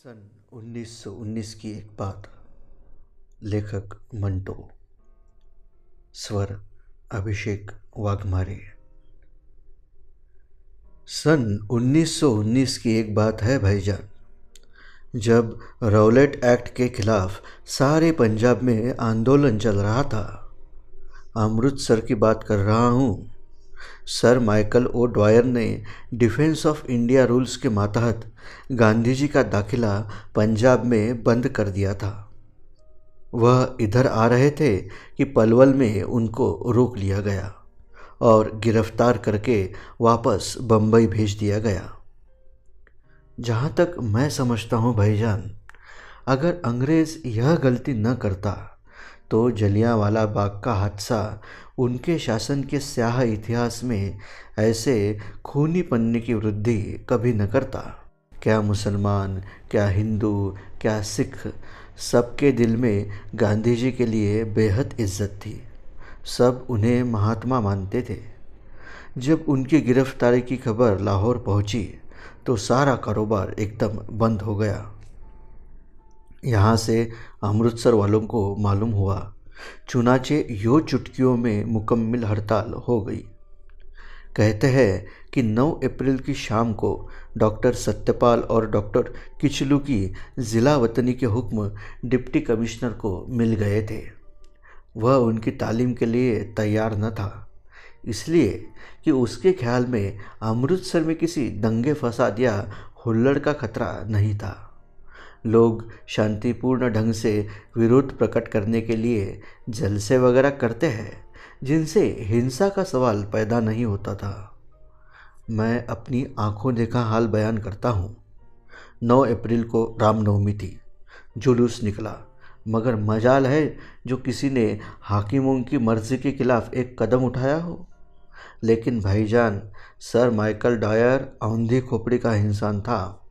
सन 1919 की एक बात। लेखक मंटो। स्वर अभिषेक वाघमारे। सन 1919 की एक बात है भाईजान, जब रौलेट एक्ट के खिलाफ सारे पंजाब में आंदोलन चल रहा था। अमृतसर की बात कर रहा हूँ। सर माइकल ओ ड्वायर ने डिफेंस ऑफ इंडिया रूल्स के मातहत गांधी जी का दाखिला पंजाब में बंद कर दिया था। वह इधर आ रहे थे कि पलवल में उनको रोक लिया गया और गिरफ्तार करके वापस बम्बई भेज दिया गया। जहाँ तक मैं समझता हूँ भाईजान, अगर अंग्रेज़ यह गलती न करता तो जलियांवाला बाग का हादसा उनके शासन के स्याह इतिहास में ऐसे खूनी पन्ने की वृद्धि कभी न करता। क्या मुसलमान, क्या हिंदू, क्या सिख, सबके दिल में गांधी जी के लिए बेहद इज्जत थी। सब उन्हें महात्मा मानते थे। जब उनकी गिरफ्तारी की खबर लाहौर पहुंची तो सारा कारोबार एकदम बंद हो गया। यहाँ से अमृतसर वालों को मालूम हुआ, चुनाचे यो चुटकियों में मुकम्मल हड़ताल हो गई। कहते हैं कि 9 अप्रैल की शाम को डॉक्टर सत्यपाल और डॉक्टर किचलू की ज़िला वतनी के हुक्म डिप्टी कमिश्नर को मिल गए थे। वह उनकी तालीम के लिए तैयार न था, इसलिए कि उसके ख्याल में अमृतसर में किसी दंगे फसाद या हुल्लड़ का खतरा नहीं था। लोग शांतिपूर्ण ढंग से विरोध प्रकट करने के लिए जलसे वगैरह करते हैं, जिनसे हिंसा का सवाल पैदा नहीं होता था। मैं अपनी आंखों देखा हाल बयान करता हूँ। 9 अप्रैल को रामनवमी थी। जुलूस निकला, मगर मजाल है जो किसी ने हाकिमों की मर्जी के खिलाफ एक कदम उठाया हो। लेकिन भाईजान, सर माइकल ड्वायर औंधी खोपड़ी का इंसान था।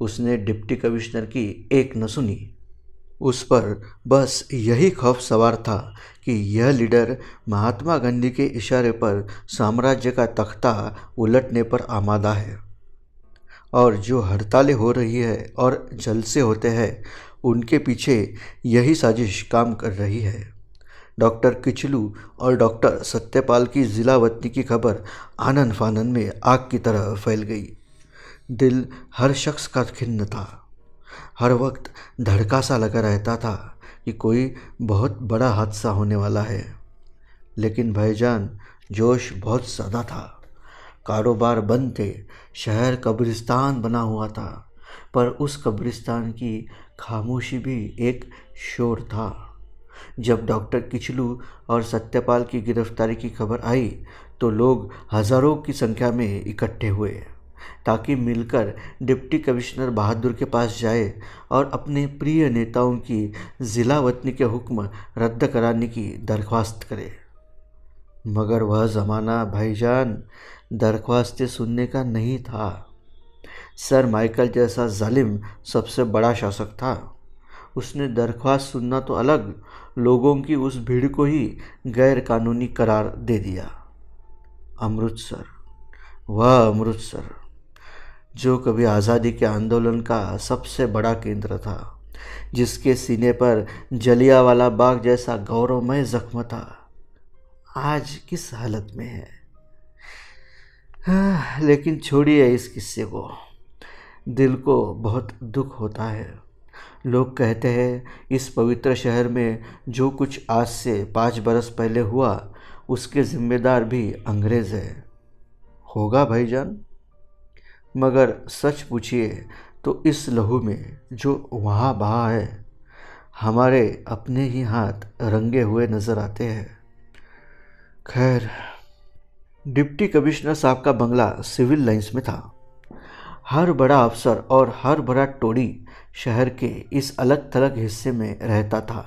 उसने डिप्टी कमिश्नर की एक न सुनी। उस पर बस यही खौफ सवार था कि यह लीडर महात्मा गांधी के इशारे पर साम्राज्य का तख्ता उलटने पर आमादा है, और जो हड़तालें हो रही है और जलसे होते हैं उनके पीछे यही साजिश काम कर रही है। डॉक्टर किचलू और डॉक्टर सत्यपाल की ज़िला वतनी की खबर आनन फानन में आग की तरह फैल गई। दिल हर शख्स का खिन्न था। हर वक्त धड़का सा लगा रहता था कि कोई बहुत बड़ा हादसा होने वाला है। लेकिन भाईजान, जोश बहुत ज़्यादा था। कारोबार बंद थे, शहर कब्रिस्तान बना हुआ था, पर उस कब्रिस्तान की खामोशी भी एक शोर था। जब डॉक्टर किचलू और सत्यपाल की गिरफ्तारी की खबर आई तो लोग हज़ारों की संख्या में इकट्ठे हुए, ताकि मिलकर डिप्टी कमिश्नर बहादुर के पास जाए और अपने प्रिय नेताओं की ज़िला वतनी के हुक्म रद्द कराने की दरख्वास्त करे। मगर वह ज़माना भाईजान दरख्वास्तें सुनने का नहीं था। सर माइकल जैसा जालिम सबसे बड़ा शासक था। उसने दरख्वास्त सुनना तो अलग, लोगों की उस भीड़ को ही गैर कानूनी करार दे दिया। अमृतसर, वह अमृतसर जो कभी आज़ादी के आंदोलन का सबसे बड़ा केंद्र था, जिसके सीने पर जलियांवाला बाग जैसा गौरवमय जख्म था, आज किस हालत में है। लेकिन छोड़िए इस किस्से को। दिल को बहुत दुख होता है। लोग कहते हैं इस पवित्र शहर में जो कुछ आज से 5 बरस पहले हुआ उसके जिम्मेदार भी अंग्रेज़ है। होगा भाईजान, मगर सच पूछिए तो इस लहू में जो वहाँ बहा है, हमारे अपने ही हाथ रंगे हुए नज़र आते हैं। खैर, डिप्टी कमिश्नर साहब का बंगला सिविल लाइंस में था। हर बड़ा अफसर और हर बड़ा टोड़ी शहर के इस अलग थलग हिस्से में रहता था।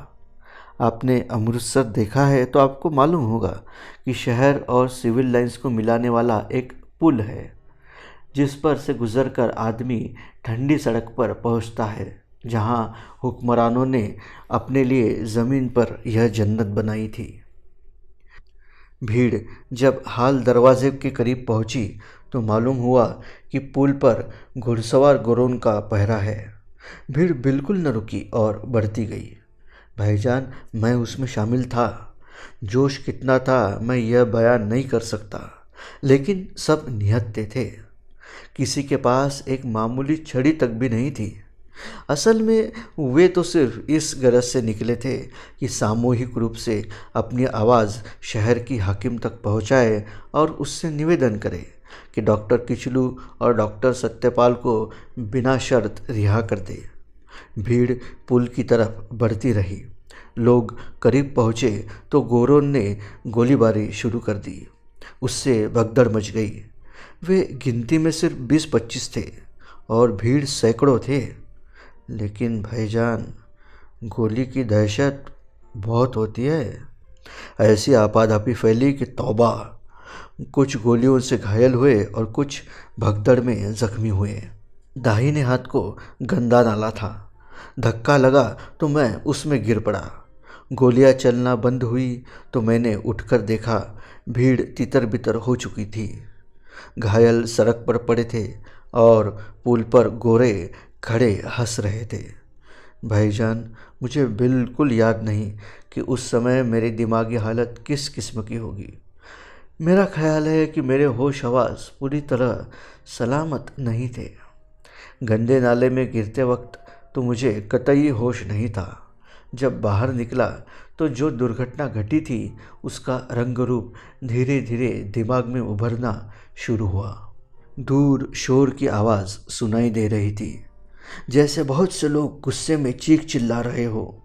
आपने अमृतसर देखा है तो आपको मालूम होगा कि शहर और सिविल लाइंस को मिलाने वाला एक पुल है, जिस पर से गुजरकर आदमी ठंडी सड़क पर पहुंचता है, जहां हुक्मरानों ने अपने लिए ज़मीन पर यह जन्नत बनाई थी। भीड़ जब हाल दरवाजे के करीब पहुंची तो मालूम हुआ कि पुल पर घुड़सवार गोरों का पहरा है। भीड़ बिल्कुल न रुकी और बढ़ती गई। भाईजान, मैं उसमें शामिल था। जोश कितना था मैं यह बयान नहीं कर सकता, लेकिन सब निहत्थे थे। किसी के पास एक मामूली छड़ी तक भी नहीं थी। असल में वे तो सिर्फ इस गरज से निकले थे कि सामूहिक रूप से अपनी आवाज़ शहर की हाकिम तक पहुंचाए और उससे निवेदन करे कि डॉक्टर किचलू और डॉक्टर सत्यपाल को बिना शर्त रिहा कर दे। भीड़ पुल की तरफ बढ़ती रही। लोग करीब पहुँचे तो गोरों ने गोलीबारी शुरू कर दी। उससे भगदड़ मच गई। वे गिनती में सिर्फ 20-25 थे और भीड़ सैकड़ों थे। लेकिन भाईजान, गोली की दहशत बहुत होती है। ऐसी आपाधापी फैली कि तौबा। कुछ गोलियों से घायल हुए और कुछ भगदड़ में जख्मी हुए। दाहिने हाथ को गंदा नाला था। धक्का लगा तो मैं उसमें गिर पड़ा। गोलियां चलना बंद हुई तो मैंने उठकर देखा, भीड़ तितर बितर हो चुकी थी। घायल सड़क पर पड़े थे और पुल पर गोरे खड़े हंस रहे थे। भाईजान, मुझे बिल्कुल याद नहीं कि उस समय मेरी दिमागी हालत किस किस्म की होगी। मेरा ख्याल है कि मेरे होश हवास पूरी तरह सलामत नहीं थे। गंदे नाले में गिरते वक्त तो मुझे कतई होश नहीं था। जब बाहर निकला तो जो दुर्घटना घटी थी उसका रंग रूप धीरे धीरे दिमाग में उभरना शुरू हुआ। दूर शोर की आवाज़ सुनाई दे रही थी, जैसे बहुत से लोग गुस्से में चीख चिल्ला रहे हो।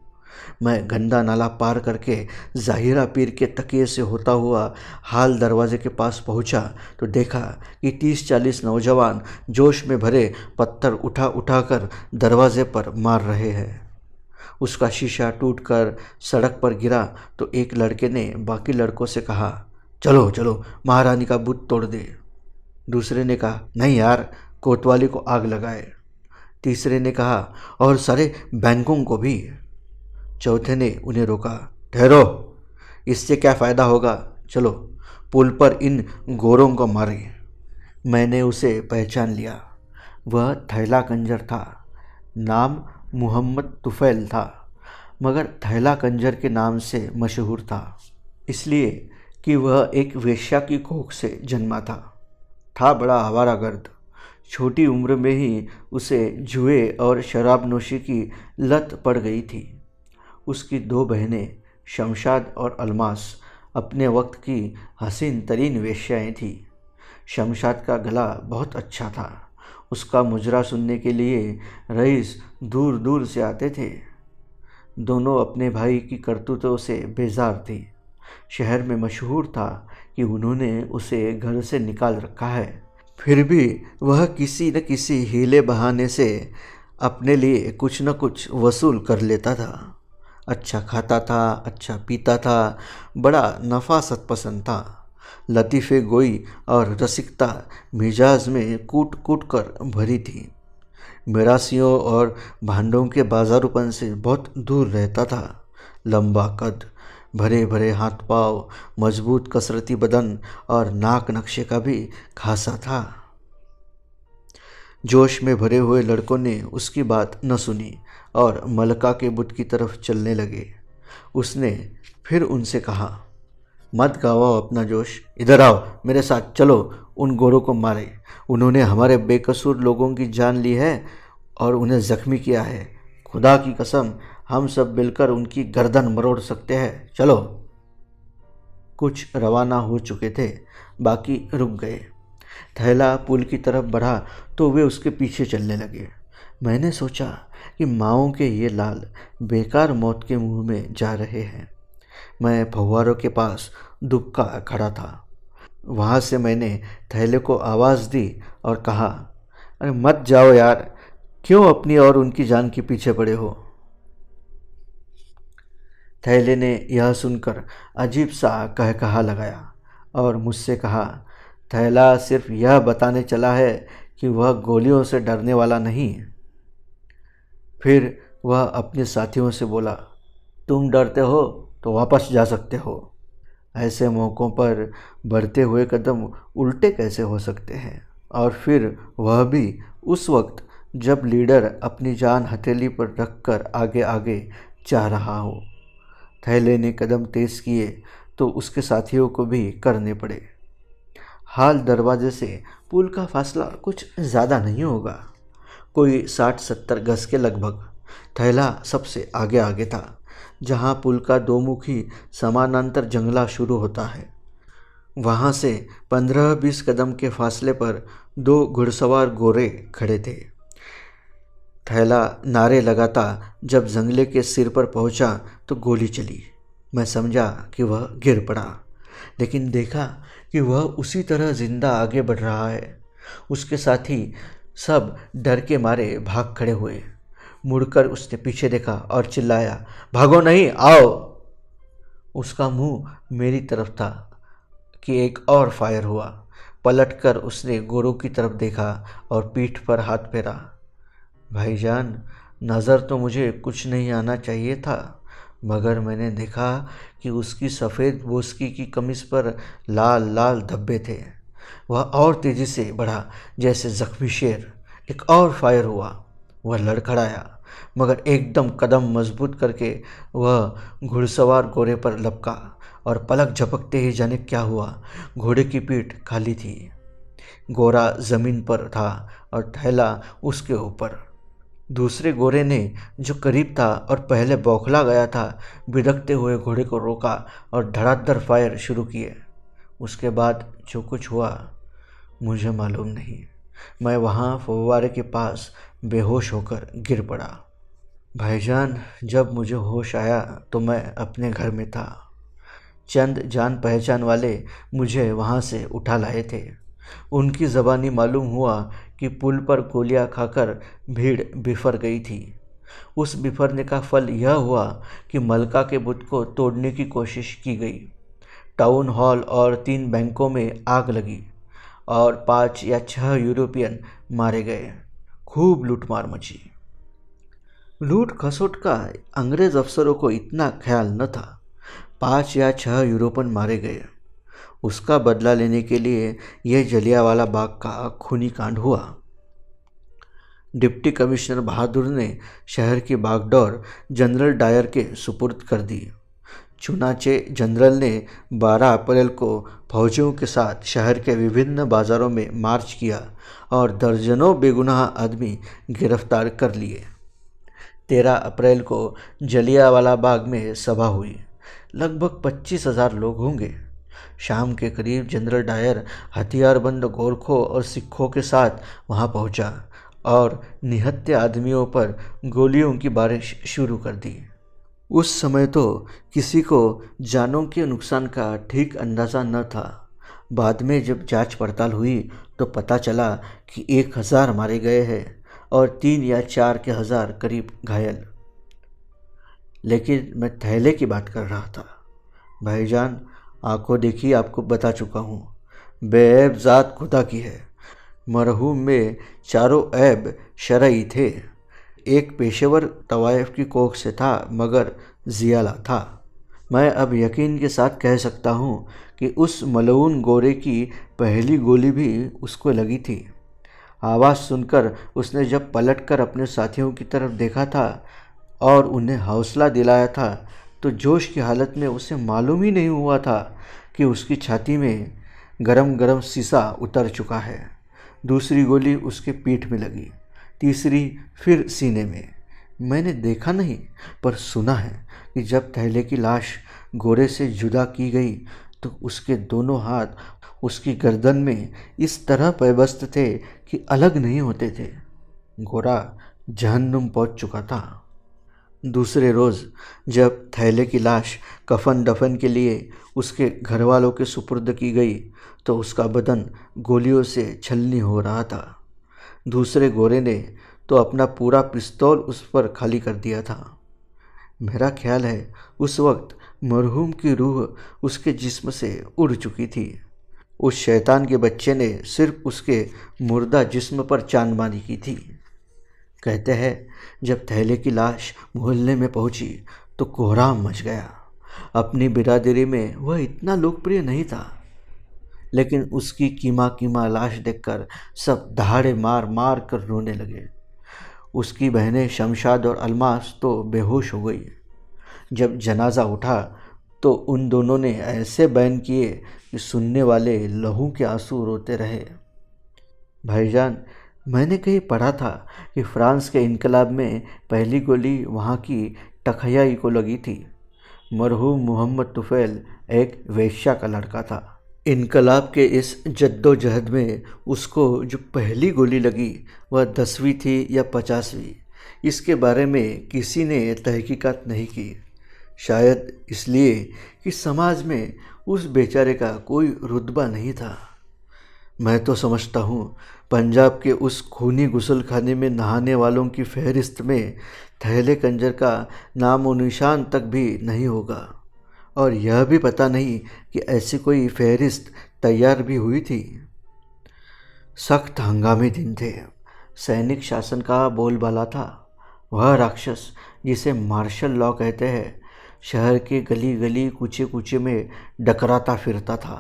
मैं गंदा नाला पार करके ज़ाहिरा पीर के तकिए से होता हुआ हाल दरवाजे के पास पहुंचा तो देखा कि 30-40 नौजवान जोश में भरे पत्थर उठा उठाकर दरवाजे पर मार रहे हैं। उसका शीशा टूटकर सड़क पर गिरा तो एक लड़के ने बाकी लड़कों से कहा, चलो चलो महारानी का बुत तोड़ दे। दूसरे ने कहा, नहीं यार, कोतवाली को आग लगाए। तीसरे ने कहा, और सारे बैंकों को भी। चौथे ने उन्हें रोका, ठहरो, इससे क्या फ़ायदा होगा, चलो पुल पर इन गोरों को मारे। मैंने उसे पहचान लिया। वह थैला कंजर था। नाम मोहम्मद तुफैल था, मगर थैला कंजर के नाम से मशहूर था, इसलिए कि वह एक वेश्या की कोख से जन्मा था बड़ा आवारागर्द। छोटी उम्र में ही उसे जुए और शराब नोशी की लत पड़ गई थी। उसकी 2 बहनें शमशाद और अलमास अपने वक्त की हसीन तरीन वेश्याएँ थीं। शमशाद का गला बहुत अच्छा था। उसका मुजरा सुनने के लिए रईस दूर दूर से आते थे। दोनों अपने भाई की करतूतों से बेजार थी। शहर में मशहूर था कि उन्होंने उसे घर से निकाल रखा है। फिर भी वह किसी न किसी हीले बहाने से अपने लिए कुछ न कुछ वसूल कर लेता था। अच्छा खाता था, अच्छा पीता था, बड़ा नफासत पसंद था। लतीफ़े गोई और रसिकता मिजाज में कूट कूट कर भरी थी। मिरासियों और भांडों के बाजारूपन से बहुत दूर रहता था। लंबा कद, भरे भरे हाथ पाँव, मजबूत कसरती बदन और नाक नक्शे का भी खासा था। जोश में भरे हुए लड़कों ने उसकी बात न सुनी और मलका के बुत की तरफ चलने लगे। उसने फिर उनसे कहा, मत गवाओ अपना जोश, इधर आओ, मेरे साथ चलो, उन गोरों को मारे। उन्होंने हमारे बेकसूर लोगों की जान ली है और उन्हें जख्मी किया है। खुदा की कसम, हम सब मिलकर उनकी गर्दन मरोड़ सकते हैं, चलो। कुछ रवाना हो चुके थे, बाकी रुक गए। थैला पुल की तरफ बढ़ा तो वे उसके पीछे चलने लगे। मैंने सोचा कि माओं के ये लाल बेकार मौत के मुंह में जा रहे हैं। मैं फव्वारों के पास दुबका खड़ा था। वहाँ से मैंने थैले को आवाज़ दी और कहा, अरे मत जाओ यार, क्यों अपनी और उनकी जान के पीछे पड़े हो। थैले ने यह सुनकर अजीब सा कहकहा लगाया और मुझसे कहा, थैला सिर्फ यह बताने चला है कि वह गोलियों से डरने वाला नहीं। फिर वह अपने साथियों से बोला, तुम डरते हो तो वापस जा सकते हो। ऐसे मौक़ों पर बढ़ते हुए कदम उल्टे कैसे हो सकते हैं, और फिर वह भी उस वक्त जब लीडर अपनी जान हथेली पर रखकर आगे आगे जा रहा हो। थैले ने कदम तेज किए तो उसके साथियों को भी करने पड़े। हाल दरवाजे से पुल का फासला कुछ ज़्यादा नहीं होगा, कोई 60-70 गज के लगभग। थैला सबसे आगे आगे था, जहाँ पुल का दोमुखी समानांतर जंगला शुरू होता है। वहाँ से 15-20 कदम के फासले पर 2 घुड़सवार गोरे खड़े थे। थैला नारे लगाता जब जंगले के सिर पर पहुंचा तो गोली चली। मैं समझा कि वह गिर पड़ा, लेकिन देखा कि वह उसी तरह जिंदा आगे बढ़ रहा है। उसके साथी सब डर के मारे भाग खड़े हुए। मुड़कर उसने पीछे देखा और चिल्लाया, भागो नहीं, आओ। उसका मुंह मेरी तरफ था कि एक और फायर हुआ। पलटकर उसने गोरों की तरफ देखा और पीठ पर हाथ फेरा। भाईजान, नज़र तो मुझे कुछ नहीं आना चाहिए था, मगर मैंने देखा कि उसकी सफ़ेद वोस्की की कमीज पर लाल लाल धब्बे थे। वह और तेज़ी से बढ़ा जैसे जख्मी शेर। एक और फायर हुआ। वह लड़खड़ाया, मगर एकदम कदम मजबूत करके वह घुड़सवार घोड़े पर लपका और पलक झपकते ही जाने क्या हुआ, घोड़े की पीठ खाली थी। घोड़ा ज़मीन पर था और थैला उसके ऊपर। दूसरे गोरे ने, जो करीब था और पहले बौखला गया था, बिदकते हुए घोड़े को रोका और धड़ाधड़ फायर शुरू किए। उसके बाद जो कुछ हुआ मुझे मालूम नहीं। मैं वहाँ फव्वारे के पास बेहोश होकर गिर पड़ा। भाईजान, जब मुझे होश आया तो मैं अपने घर में था। चंद जान पहचान वाले मुझे वहाँ से उठा लाए थे। उनकी ज़बानी मालूम हुआ कि पुल पर गोलियां खाकर भीड़ बिफर गई थी। उस बिफरने का फल यह हुआ कि मलका के बुत को तोड़ने की कोशिश की गई। टाउन हॉल और 3 बैंकों में आग लगी और 5 या 6 यूरोपियन मारे गए। खूब लूटमार मची। लूट खसोट का अंग्रेज अफसरों को इतना ख्याल न था। 5 या 6 यूरोपियन मारे गए। उसका बदला लेने के लिए यह जलियांवाला बाग का खूनी कांड हुआ। डिप्टी कमिश्नर बहादुर ने शहर की बागडोर जनरल डायर के सुपुर्द कर दी। चुनाचे जनरल ने 12 अप्रैल को फौजियों के साथ शहर के विभिन्न बाज़ारों में मार्च किया और दर्जनों बेगुनाह आदमी गिरफ्तार कर लिए। 13 अप्रैल को जलियांवाला बाग में सभा हुई। लगभग 25,000 लोग होंगे। शाम के करीब जनरल डायर हथियारबंद गोरखों और सिखों के साथ वहां पहुंचा और निहत्थे आदमियों पर गोलियों की बारिश शुरू कर दी। उस समय तो किसी को जानों के नुकसान का ठीक अंदाज़ा न था। बाद में जब जांच पड़ताल हुई तो पता चला कि 1,000 मारे गए हैं और 3 या 4 के हजार करीब घायल। लेकिन मैं थैले की बात कर रहा था। भाईजान, आंखों देखी आपको बता चुका हूँ, बेऐब ज़ात खुदा की है। मरहूम में चारों ऐब शरई थे। एक पेशेवर तवायफ की कोख से था, मगर जियाला था। मैं अब यकीन के साथ कह सकता हूँ कि उस मलऊन गोरे की पहली गोली भी उसको लगी थी। आवाज़ सुनकर उसने जब पलटकर अपने साथियों की तरफ देखा था और उन्हें हौसला दिलाया था, तो जोश की हालत में उसे मालूम ही नहीं हुआ था कि उसकी छाती में गरम गरम शीशा उतर चुका है। दूसरी गोली उसके पीठ में लगी, तीसरी फिर सीने में। मैंने देखा नहीं, पर सुना है कि जब थैले की लाश गोरे से जुदा की गई तो उसके दोनों हाथ उसकी गर्दन में इस तरह पैबस्त थे कि अलग नहीं होते थे। गोरा जहन्नुम पहुंच चुका था। दूसरे रोज़ जब थैले की लाश कफन दफन के लिए उसके घर वालों के सुपुर्द की गई तो उसका बदन गोलियों से छलनी हो रहा था। दूसरे गोरे ने तो अपना पूरा पिस्तौल उस पर खाली कर दिया था। मेरा ख्याल है उस वक्त मरहूम की रूह उसके जिस्म से उड़ चुकी थी। उस शैतान के बच्चे ने सिर्फ उसके मुर्दा जिस्म पर चांदमारी की थी। कहते हैं जब थैले की लाश मोहल्ले में पहुंची तो कोहराम मच गया। अपनी बिरादरी में वह इतना लोकप्रिय नहीं था, लेकिन उसकी कीमा कीमा लाश देखकर सब दहाड़े मार मार कर रोने लगे। उसकी बहनें शमशाद और अलमास तो बेहोश हो गई। जब जनाजा उठा तो उन दोनों ने ऐसे बैन किए कि सुनने वाले लहू के आंसू रोते रहे। भाईजान, मैंने कहीं पढ़ा था कि फ्रांस के इनकलाब में पहली गोली वहाँ की टकहयाई को लगी थी। मरहूम मोहम्मद तुफैल एक वेश्या का लड़का था। इनकलाब के इस जद्दोजहद में उसको जो पहली गोली लगी वह 10वीं थी या 50वीं, इसके बारे में किसी ने तहकीकात नहीं की। शायद इसलिए कि समाज में उस बेचारे का कोई रुतबा नहीं था। मैं तो समझता हूँ पंजाब के उस खूनी गुसलखाने में नहाने वालों की फहरिस्त में थैले कंजर का नाम व निशान तक भी नहीं होगा, और यह भी पता नहीं कि ऐसी कोई फहरिस्त तैयार भी हुई थी। सख्त हंगामी दिन थे। सैनिक शासन का बोलबाला था। वह राक्षस जिसे मार्शल लॉ कहते हैं शहर के गली गली कूचे कूचे में डकराता फिरता था।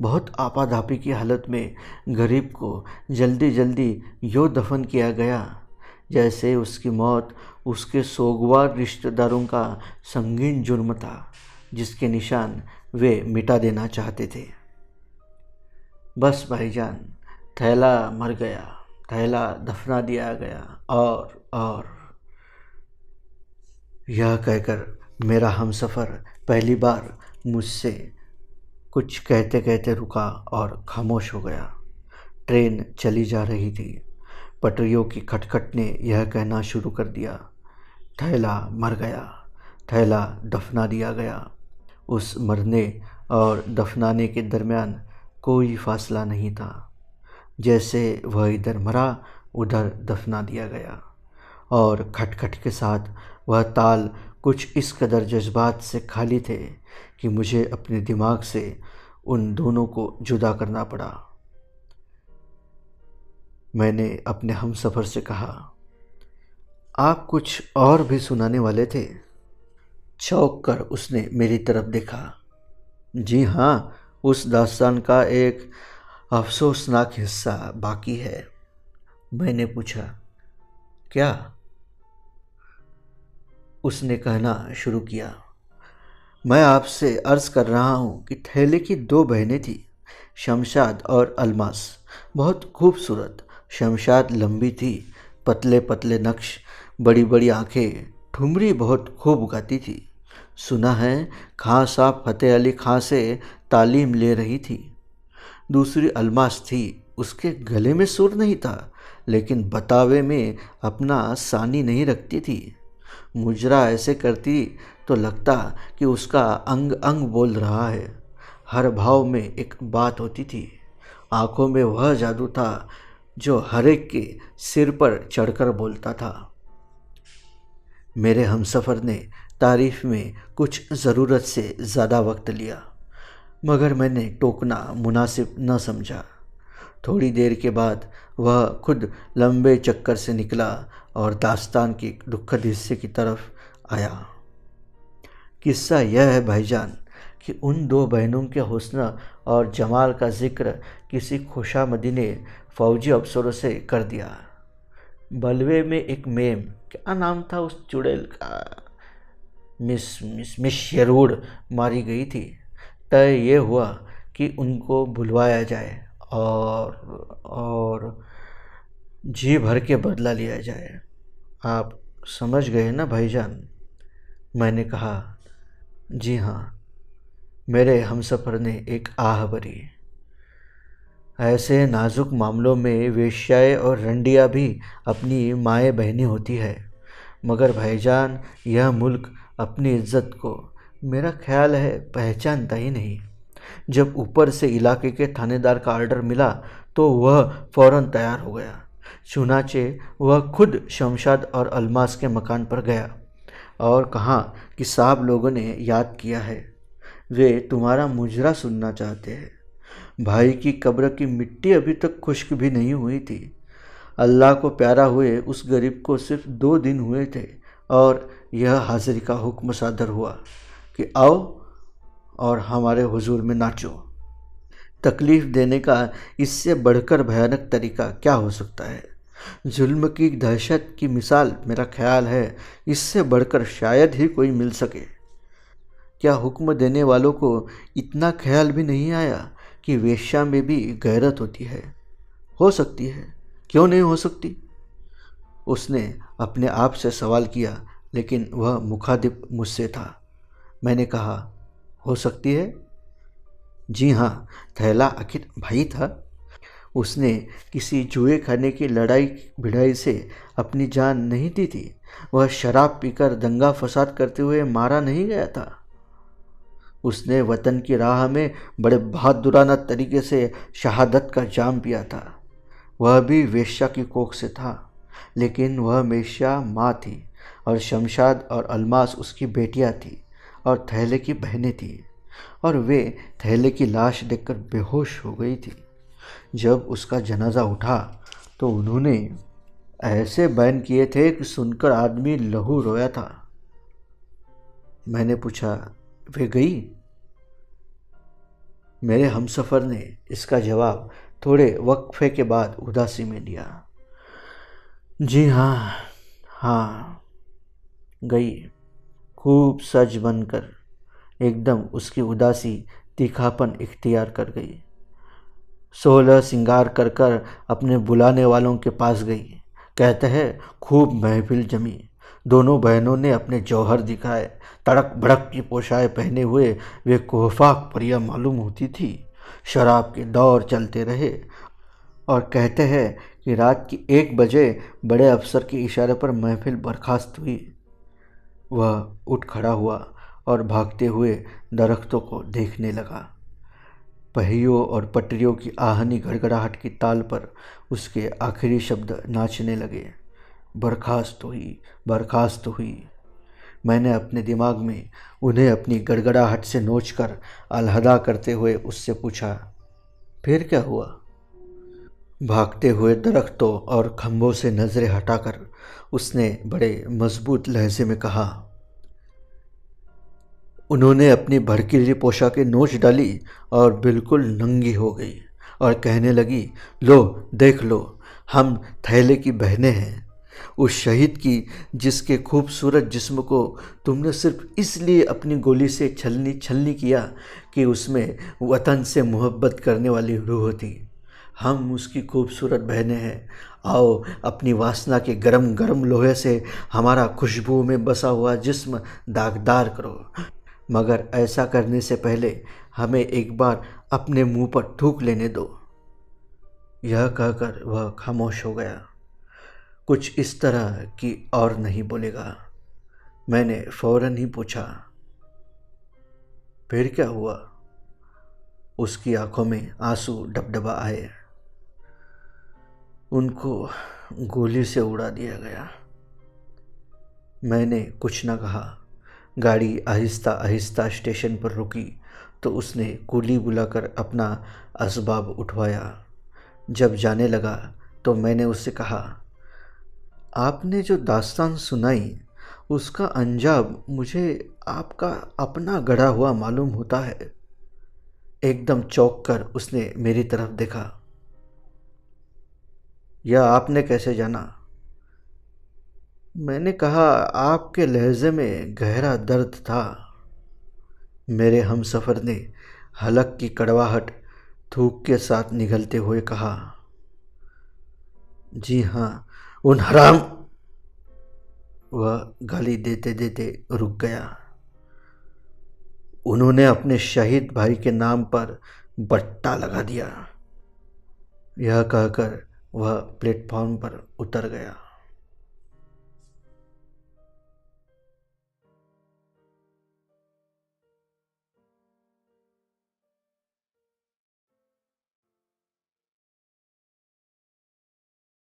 बहुत आपाधापी की हालत में गरीब को जल्दी जल्दी यूँ दफन किया गया जैसे उसकी मौत उसके सोगवार रिश्तेदारों का संगीन जुर्म था, जिसके निशान वे मिटा देना चाहते थे। बस भाईजान, थैला मर गया, थैला दफना दिया गया, और यह कहकर मेरा हमसफ़र पहली बार मुझसे कुछ कहते कहते रुका और खामोश हो गया। ट्रेन चली जा रही थी। पटरियों की खटखट ने यह कहना शुरू कर दिया, थैला मर गया, थैला दफना दिया गया। उस मरने और दफनाने के दरमियान कोई फासला नहीं था। जैसे वह इधर मरा उधर दफना दिया गया, और खटखट के साथ वह ताल कुछ इस कदर जज्बात से खाली थे कि मुझे अपने दिमाग से उन दोनों को जुदा करना पड़ा। मैंने अपने हमसफ़र से कहा, आप कुछ और भी सुनाने वाले थे? चौंक कर उसने मेरी तरफ देखा। जी हाँ, उस दास्तान का एक अफसोसनाक हिस्सा बाकी है। मैंने पूछा, क्या? उसने कहना शुरू किया, मैं आपसे अर्ज़ कर रहा हूँ कि थैले की 2 बहनें थीं, शमशाद और अलमास। बहुत खूबसूरत। शमशाद लंबी थी, पतले पतले नक्श, बड़ी बड़ी आँखें, ठुमरी बहुत खूब गाती थी। सुना है खां साहब फतेह अली खां से तालीम ले रही थी। दूसरी अलमास थी। उसके गले में सुर नहीं था, लेकिन बतावे में अपना सानी नहीं रखती थी। मुजरा ऐसे करती तो लगता कि उसका अंग अंग बोल रहा है। हर भाव में एक बात होती थी। आंखों में वह जादू था जो हर एक के सिर पर चढ़कर बोलता था। मेरे हमसफ़र ने तारीफ़ में कुछ ज़रूरत से ज़्यादा वक्त लिया, मगर मैंने टोकना मुनासिब न समझा। थोड़ी देर के बाद वह खुद लंबे चक्कर से निकला और दास्तान के दुखद हिस्से की तरफ आया। किस्सा यह है भाईजान कि उन 2 बहनों के हुस्न और जमाल का जिक्र किसी खुशामदी ने फ़ौजी अफसरों से कर दिया। बलवे में एक मेम, क्या नाम था उस चुड़ैल का, मिस शेरूड़ मारी गई थी। तय ये हुआ कि उनको बुलवाया जाए और जी भर के बदला लिया जाए। आप समझ गए ना भाईजान? मैंने कहा, जी हाँ। मेरे हमसफ़र ने एक आह भरी। ऐसे नाजुक मामलों में वेश्याएँ और रंडियाँ भी अपनी माएँ बहनें होती है, मगर भाईजान यह मुल्क अपनी इज्जत को मेरा ख्याल है पहचानता ही नहीं। जब ऊपर से इलाके के थानेदार का ऑर्डर मिला तो वह फ़ौरन तैयार हो गया। चुनाचे वह खुद शमशाद और अलमास के मकान पर गया और कहा कि साहब लोगों ने याद किया है, वे तुम्हारा मुजरा सुनना चाहते हैं। भाई की कब्र की मिट्टी अभी तक खुश्क भी नहीं हुई थी। अल्लाह को प्यारा हुए उस गरीब को सिर्फ 2 दिन हुए थे और यह हाजिरी का हुक्म सादर हुआ कि आओ और हमारे हुजूर में नाचो। तकलीफ़ देने का इससे बढ़कर भयानक तरीका क्या हो सकता है? जुल्म की दहशत की मिसाल मेरा ख्याल है इससे बढ़कर शायद ही कोई मिल सके। क्या हुक्म देने वालों को इतना ख्याल भी नहीं आया कि वेश्या में भी गैरत होती है? हो सकती है, क्यों नहीं हो सकती? उसने अपने आप से सवाल किया, लेकिन वह मुखातिब मुझसे था। मैंने कहा, हो सकती है। जी हाँ, थैला आखिर भाई था। उसने किसी जुए खाने की लड़ाई भिड़ाई से अपनी जान नहीं दी थी। वह शराब पीकर दंगा फसाद करते हुए मारा नहीं गया था। उसने वतन की राह में बड़े बहादुराना तरीके से शहादत का जाम पिया था। वह भी वेश्या की कोख से था, लेकिन वह वेश्या माँ थी और शमशाद और अलमास उसकी बेटियाँ थी और थैले की बहनें थी, और वे थैले की लाश देखकर बेहोश हो गई थी। जब उसका जनाजा उठा तो उन्होंने ऐसे बयान किए थे कि सुनकर आदमी लहू रोया था। मैंने पूछा, वे गई? मेरे हमसफ़र ने इसका जवाब थोड़े वक्फे के बाद उदासी में दिया। जी हाँ, हाँ, गई। खूब सज बनकर। एकदम उसकी उदासी तीखापन इख्तियार कर गई। 16 सिंगार कर कर अपने बुलाने वालों के पास गई। कहते हैं खूब महफिल जमी। दोनों बहनों ने अपने जौहर दिखाए। तड़क भड़क की पोशाकें पहने हुए वे कोहफाक परियां मालूम होती थी। शराब के दौर चलते रहे और कहते हैं कि रात की 1 बजे बड़े अफसर के इशारे पर महफिल बर्खास्त हुई। वह उठ खड़ा हुआ और भागते हुए दरख्तों को देखने लगा। पहियों और पटरियों की आहनी गड़गड़ाहट की ताल पर उसके आखिरी शब्द नाचने लगे। बर्खास्त हुई, बर्खास्त हुई। मैंने अपने दिमाग में उन्हें अपनी गड़गड़ाहट से नोचकर अलहदा करते हुए उससे पूछा, फिर क्या हुआ? भागते हुए दरख्तों और खंभों से नज़रें हटाकर उसने बड़े मजबूत लहजे में कहा, उन्होंने अपनी भड़कीली पोशाकें नोच डाली और बिल्कुल नंगी हो गई और कहने लगी, लो देख लो, हम थैले की बहनें हैं। उस शहीद की जिसके खूबसूरत जिस्म को तुमने सिर्फ इसलिए अपनी गोली से छलनी छलनी किया कि उसमें वतन से मोहब्बत करने वाली रूह थी। हम उसकी खूबसूरत बहनें हैं। आओ अपनी वासना के गरम गरम लोहे से हमारा खुशबू में बसा हुआ जिस्म दागदार करो, मगर ऐसा करने से पहले हमें एक बार अपने मुंह पर थूक लेने दो। यह कहकर वह खामोश हो गया। कुछ इस तरह कि और नहीं बोलेगा। मैंने फौरन ही पूछा, फिर क्या हुआ? उसकी आंखों में आंसू डबडबा आए। उनको गोली से उड़ा दिया गया। मैंने कुछ न कहा। गाड़ी आहिस्ता आहिस्ता स्टेशन पर रुकी तो उसने कुली बुलाकर अपना असबाब उठवाया। जब जाने लगा तो मैंने उससे कहा, आपने जो दास्तान सुनाई उसका अंजाम मुझे आपका अपना गढ़ा हुआ मालूम होता है। एकदम चौंक कर उसने मेरी तरफ देखा। यह आपने कैसे जाना? मैंने कहा, आपके लहजे में गहरा दर्द था। मेरे हमसफ़र ने हलक की कड़वाहट थूक के साथ निगलते हुए कहा, जी हाँ, उन हराम। वह गाली देते देते रुक गया। उन्होंने अपने शहीद भाई के नाम पर बट्टा लगा दिया। यह कहकर वह प्लेटफॉर्म पर उतर गया।